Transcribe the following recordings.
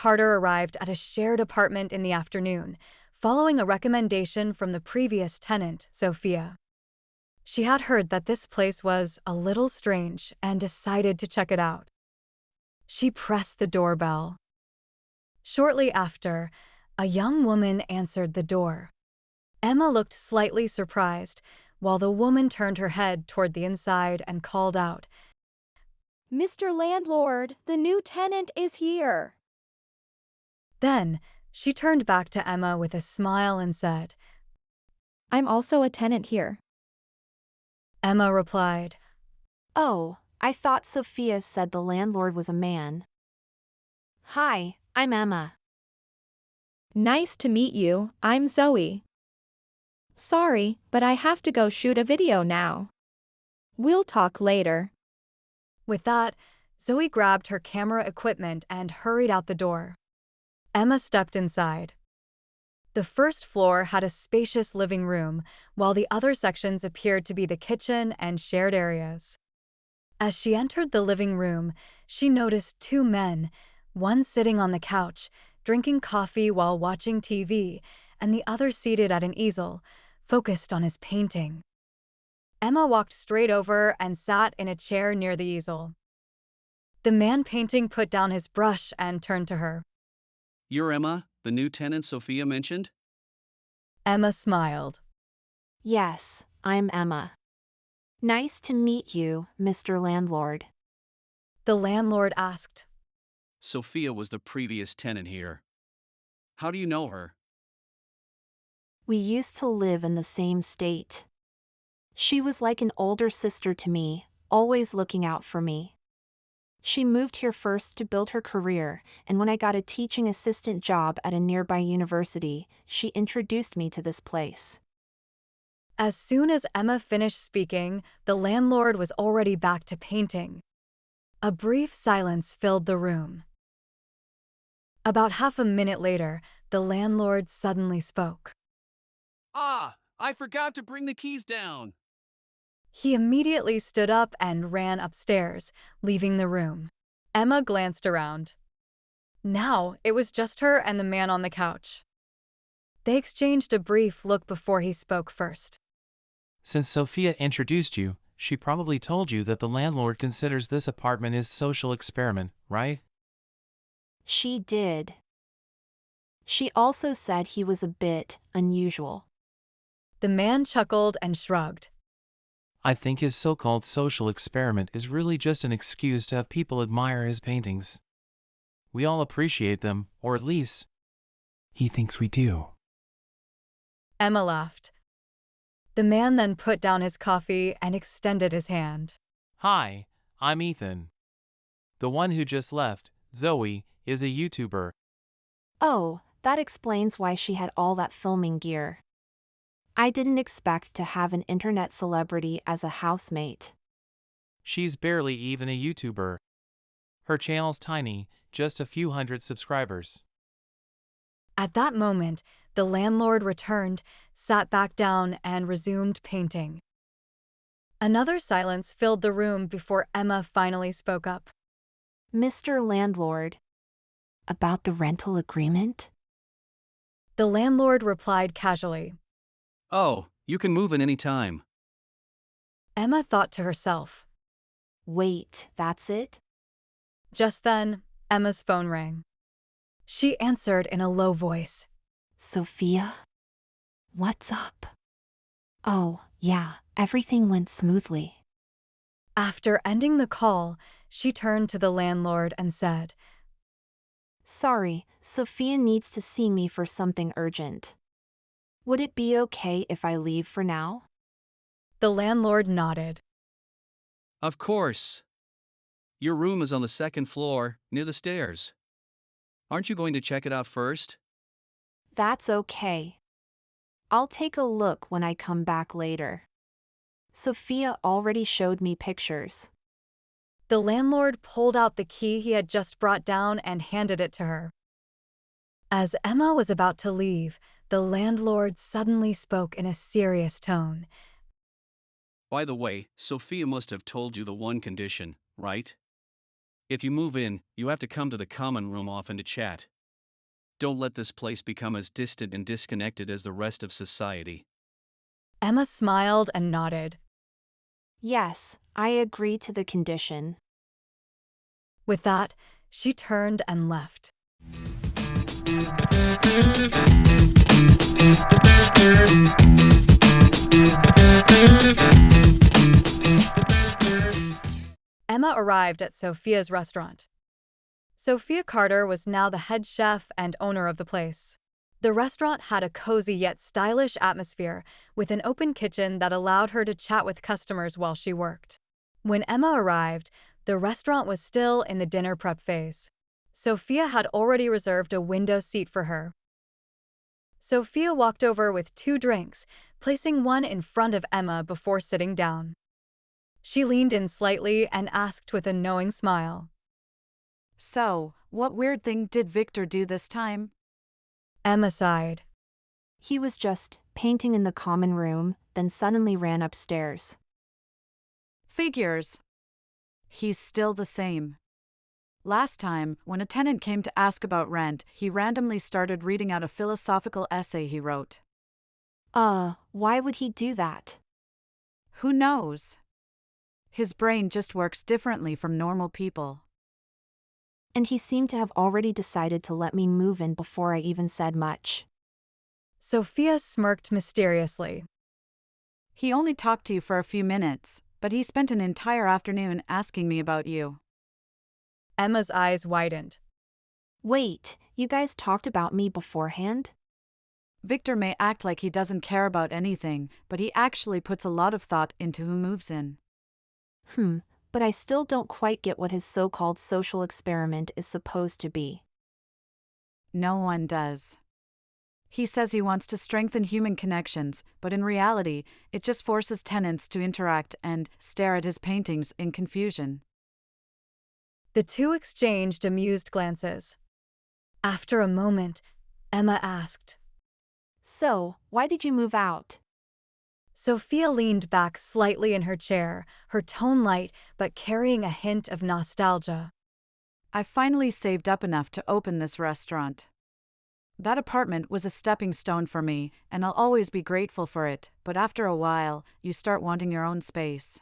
Carter arrived at a shared apartment in the afternoon, following a recommendation from the previous tenant, Sophia. She had heard that this place was a little strange and decided to check it out. She pressed the doorbell. Shortly after, a young woman answered the door. Emma looked slightly surprised, while the woman turned her head toward the inside and called out, "Mr. Landlord, the new tenant is here." Then, she turned back to Emma with a smile and said, "I'm also a tenant here." Emma replied, Oh, I thought Sophia said the landlord was a man. Hi, I'm Emma. "Nice to meet you, I'm Zoe. Sorry, but I have to go shoot a video now. We'll talk later." With that, Zoe grabbed her camera equipment and hurried out the door. Emma stepped inside. The first floor had a spacious living room, while the other sections appeared to be the kitchen and shared areas. As she entered the living room, she noticed two men, one sitting on the couch, drinking coffee while watching TV, and the other seated at an easel, focused on his painting. Emma walked straight over and sat in a chair near the easel. The man painting put down his brush and turned to her. "You're Emma, the new tenant Sophia mentioned?" Emma smiled. Yes, I'm Emma. Nice to meet you, Mr. Landlord. The landlord asked, Sophia was the previous tenant here. How do you know her? We used to live in the same state. She was like an older sister to me, always looking out for me. She moved here first to build her career, and when I got a teaching assistant job at a nearby university, she introduced me to this place. As soon as Emma finished speaking, the landlord was already back to painting. A brief silence filled the room. About half a minute later, the landlord suddenly spoke. Ah, I forgot to bring the keys down. He immediately stood up and ran upstairs, leaving the room. Emma glanced around. Now it was just her and the man on the couch. They exchanged a brief look before he spoke first. Since Sophia introduced you, she probably told you that the landlord considers this apartment his social experiment, right? She did. She also said he was a bit unusual. The man chuckled and shrugged. I think his so-called social experiment is really just an excuse to have people admire his paintings. We all appreciate them, or at least, he thinks we do. Emma laughed. The man then put down his coffee and extended his hand. Hi, I'm Ethan. The one who just left, Zoe, is a YouTuber. Oh, that explains why she had all that filming gear. I didn't expect to have an internet celebrity as a housemate. She's barely even a YouTuber. Her channel's tiny, just a few hundred subscribers. At that moment, the landlord returned, sat back down, and resumed painting. Another silence filled the room before Emma finally spoke up. Mr. Landlord. About the rental agreement? The landlord replied casually. Oh, you can move in any time. Emma thought to herself. Wait, that's it? Just then, Emma's phone rang. She answered in a low voice. Sophia? What's up? Oh, yeah, everything went smoothly. After ending the call, she turned to the landlord and said, Sorry, Sophia needs to see me for something urgent. Would it be okay if I leave for now? The landlord nodded. Of course. Your room is on the second floor, near the stairs. Aren't you going to check it out first? That's okay. I'll take a look when I come back later. Sophia already showed me pictures. The landlord pulled out the key he had just brought down and handed it to her. As Emma was about to leave, the landlord suddenly spoke in a serious tone. By the way, Sophia must have told you the one condition, right? If you move in, you have to come to the common room often to chat. Don't let this place become as distant and disconnected as the rest of society. Emma smiled and nodded. Yes, I agree to the condition. With that, she turned and left. Emma arrived at Sophia's restaurant. Sophia Carter was now the head chef and owner of the place. The restaurant had a cozy yet stylish atmosphere, with an open kitchen that allowed her to chat with customers while she worked. When Emma arrived, the restaurant was still in the dinner prep phase. Sophia had already reserved a window seat for her. Sophia walked over with 2 drinks, placing one in front of Emma before sitting down. She leaned in slightly and asked with a knowing smile. So, what weird thing did Victor do this time? Emma sighed. He was just painting in the common room, then suddenly ran upstairs. Figures. He's still the same. Last time, when a tenant came to ask about rent, he randomly started reading out a philosophical essay he wrote. Why would he do that? Who knows? His brain just works differently from normal people. And he seemed to have already decided to let me move in before I even said much. Sophia smirked mysteriously. He only talked to you for a few minutes, but he spent an entire afternoon asking me about you. Emma's eyes widened. Wait, you guys talked about me beforehand? Victor may act like he doesn't care about anything, but he actually puts a lot of thought into who moves in. But I still don't quite get what his so-called social experiment is supposed to be. No one does. He says he wants to strengthen human connections, but in reality, it just forces tenants to interact and stare at his paintings in confusion. The 2 exchanged amused glances. After a moment, Emma asked, So, why did you move out? Sophia leaned back slightly in her chair, her tone light but carrying a hint of nostalgia. I finally saved up enough to open this restaurant. That apartment was a stepping stone for me, and I'll always be grateful for it, but after a while, you start wanting your own space.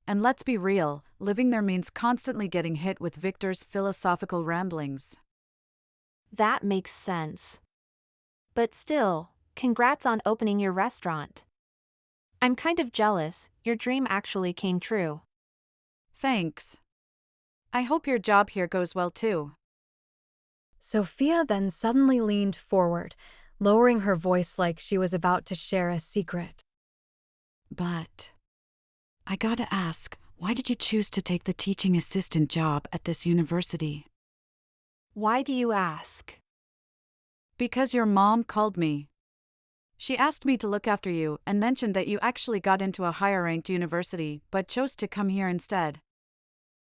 And let's be real, living there means constantly getting hit with Victor's philosophical ramblings. That makes sense. But still, congrats on opening your restaurant. I'm kind of jealous, your dream actually came true. Thanks. I hope your job here goes well too. Sophia then suddenly leaned forward, lowering her voice like she was about to share a secret. But I gotta ask, why did you choose to take the teaching assistant job at this university? Why do you ask? Because your mom called me. She asked me to look after you and mentioned that you actually got into a higher-ranked university but chose to come here instead.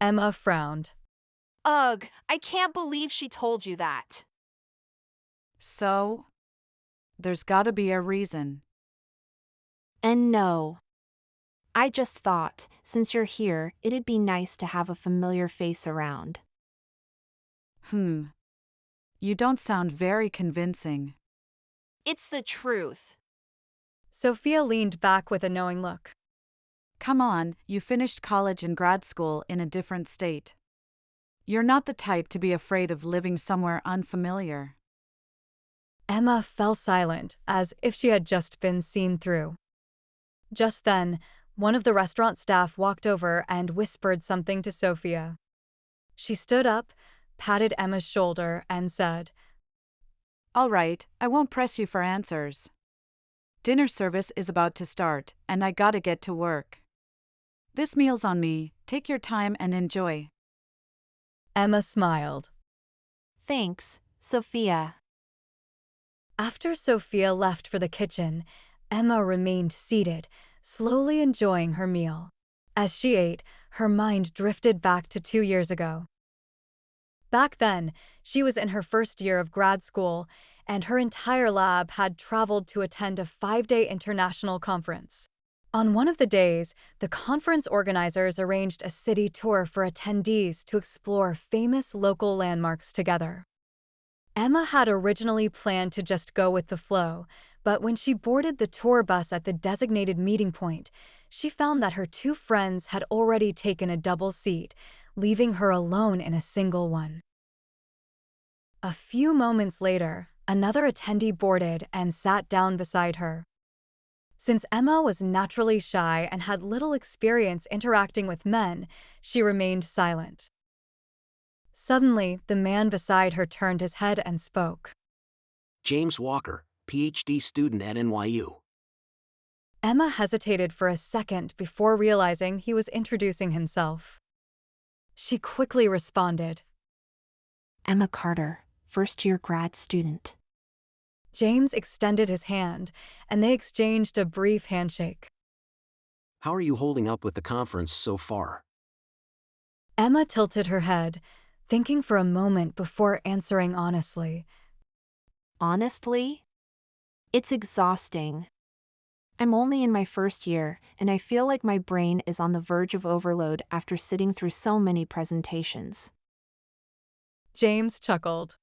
Emma frowned. Ugh, I can't believe she told you that. So? There's gotta be a reason. And no. I just thought, since you're here, it'd be nice to have a familiar face around. You don't sound very convincing. It's the truth. Sophia leaned back with a knowing look. Come on, you finished college and grad school in a different state. You're not the type to be afraid of living somewhere unfamiliar. Emma fell silent, as if she had just been seen through. Just then, one of the restaurant staff walked over and whispered something to Sophia. She stood up, patted Emma's shoulder, and said, All right, I won't press you for answers. Dinner service is about to start, and I gotta get to work. This meal's on me, take your time and enjoy. Emma smiled. Thanks, Sophia. After Sophia left for the kitchen, Emma remained seated, slowly enjoying her meal. As she ate, her mind drifted back to 2 years ago. Back then, she was in her first year of grad school, and her entire lab had traveled to attend a 5-day international conference. On one of the days, the conference organizers arranged a city tour for attendees to explore famous local landmarks together. Emma had originally planned to just go with the flow, but when she boarded the tour bus at the designated meeting point, she found that her two friends had already taken a double seat, leaving her alone in a single one. A few moments later, another attendee boarded and sat down beside her. Since Emma was naturally shy and had little experience interacting with men, she remained silent. Suddenly, the man beside her turned his head and spoke. James Walker, PhD student at NYU. Emma hesitated for a second before realizing he was introducing himself. She quickly responded. Emma Carter, first-year grad student. James extended his hand, and they exchanged a brief handshake. How are you holding up with the conference so far? Emma tilted her head, thinking for a moment before answering honestly. Honestly? It's exhausting. I'm only in my first year, and I feel like my brain is on the verge of overload after sitting through so many presentations. James chuckled.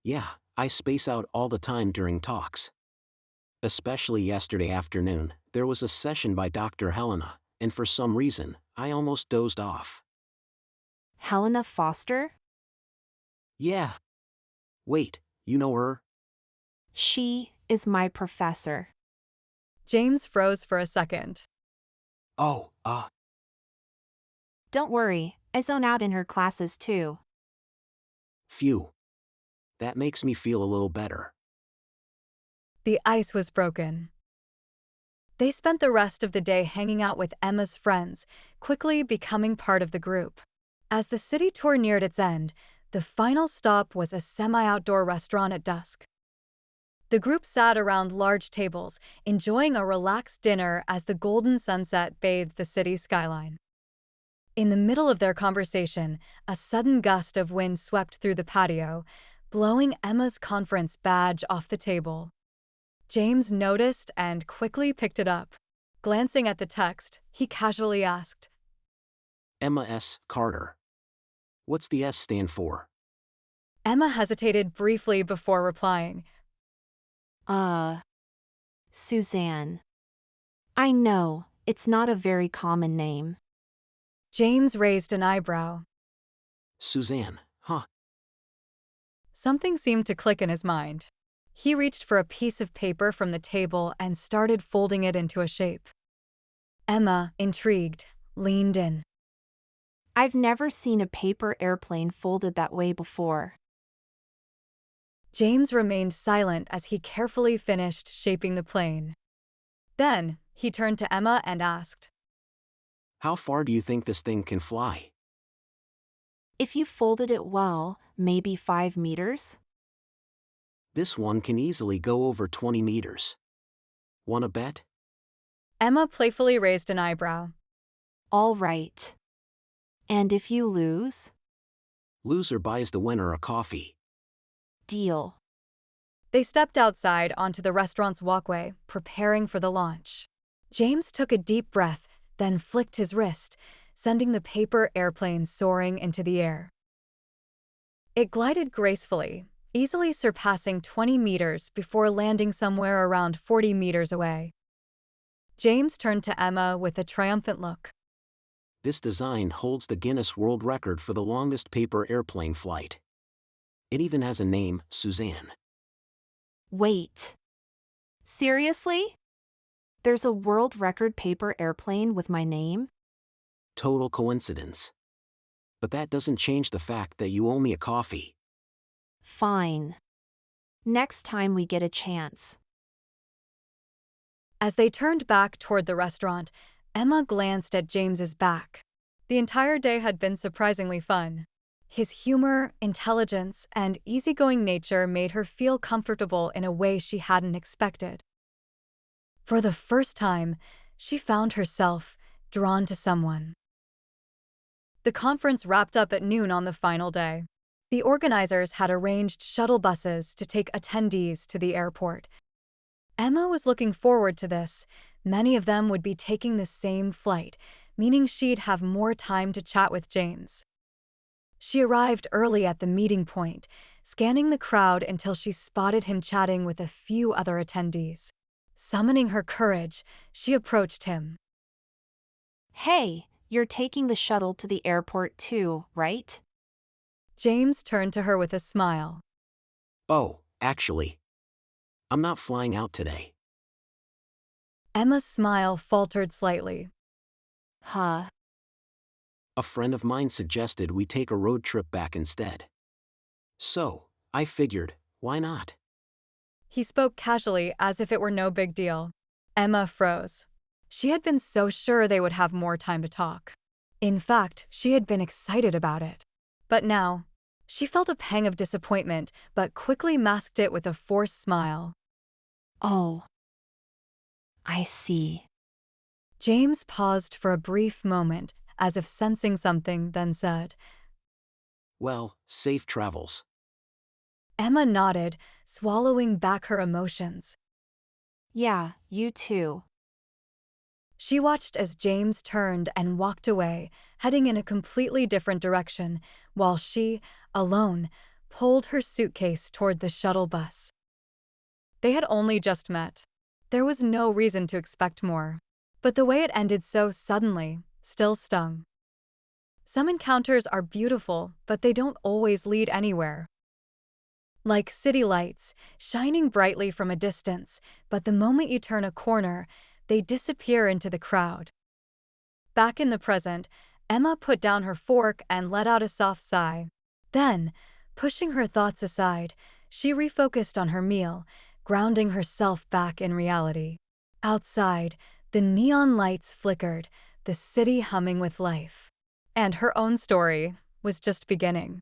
Yeah, I space out all the time during talks. Especially yesterday afternoon, there was a session by Dr. Helena, and for some reason, I almost dozed off. Helena Foster? Yeah. Wait, you know her? She is my professor. James froze for a second. Oh, Don't worry, I zone out in her classes too. phew. That makes me feel a little better. The ice was broken. They spent the rest of the day hanging out with Emma's friends, quickly becoming part of the group. As the city tour neared its end, the final stop was a semi-outdoor restaurant at dusk. The group sat around large tables, enjoying a relaxed dinner as the golden sunset bathed the city skyline. In the middle of their conversation, a sudden gust of wind swept through the patio, blowing Emma's conference badge off the table. James noticed and quickly picked it up. Glancing at the text, he casually asked, Emma S. Carter. What's the S stand for? Emma hesitated briefly before replying. Suzanne. I know, it's not a very common name. James raised an eyebrow. Suzanne, huh? Something seemed to click in his mind. He reached for a piece of paper from the table and started folding it into a shape. Emma, intrigued, leaned in. I've never seen a paper airplane folded that way before. James remained silent as he carefully finished shaping the plane. Then, he turned to Emma and asked, How far do you think this thing can fly? If you folded it well, maybe 5 meters? This one can easily go over 20 meters. Wanna bet? Emma playfully raised an eyebrow. All right. And if you lose? Loser buys the winner a coffee. Deal. They stepped outside onto the restaurant's walkway, preparing for the launch. James took a deep breath, then flicked his wrist, sending the paper airplane soaring into the air. It glided gracefully, easily surpassing 20 meters before landing somewhere around 40 meters away. James turned to Emma with a triumphant look. This design holds the Guinness World Record for the longest paper airplane flight. It even has a name, Suzanne. Wait. Seriously? There's a world record paper airplane with my name? Total coincidence. But that doesn't change the fact that you owe me a coffee. Fine. Next time we get a chance. As they turned back toward the restaurant, Emma glanced at James's back. The entire day had been surprisingly fun. His humor, intelligence, and easygoing nature made her feel comfortable in a way she hadn't expected. For the first time, she found herself drawn to someone. The conference wrapped up at noon on the final day. The organizers had arranged shuttle buses to take attendees to the airport. Emma was looking forward to this. Many of them would be taking the same flight, meaning she'd have more time to chat with James. She arrived early at the meeting point, scanning the crowd until she spotted him chatting with a few other attendees. Summoning her courage, she approached him. Hey, you're taking the shuttle to the airport too, right? James turned to her with a smile. Oh, actually, I'm not flying out today. Emma's smile faltered slightly. Huh. A friend of mine suggested we take a road trip back instead. So, I figured, why not? He spoke casually as if it were no big deal. Emma froze. She had been so sure they would have more time to talk. In fact, she had been excited about it. But now, she felt a pang of disappointment, but quickly masked it with a forced smile. Oh. I see. James paused for a brief moment, as if sensing something, then said, Well, safe travels. Emma nodded, swallowing back her emotions. Yeah, you too. She watched as James turned and walked away, heading in a completely different direction, while she, alone, pulled her suitcase toward the shuttle bus. They had only just met. There was no reason to expect more. But the way it ended so suddenly still stung. Some encounters are beautiful, but they don't always lead anywhere. Like city lights, shining brightly from a distance, but the moment you turn a corner, they disappear into the crowd. Back in the present, Emma put down her fork and let out a soft sigh. Then, pushing her thoughts aside, she refocused on her meal, grounding herself back in reality. Outside, the neon lights flickered, the city humming with life. And her own story was just beginning.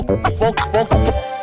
funk, funk, funk.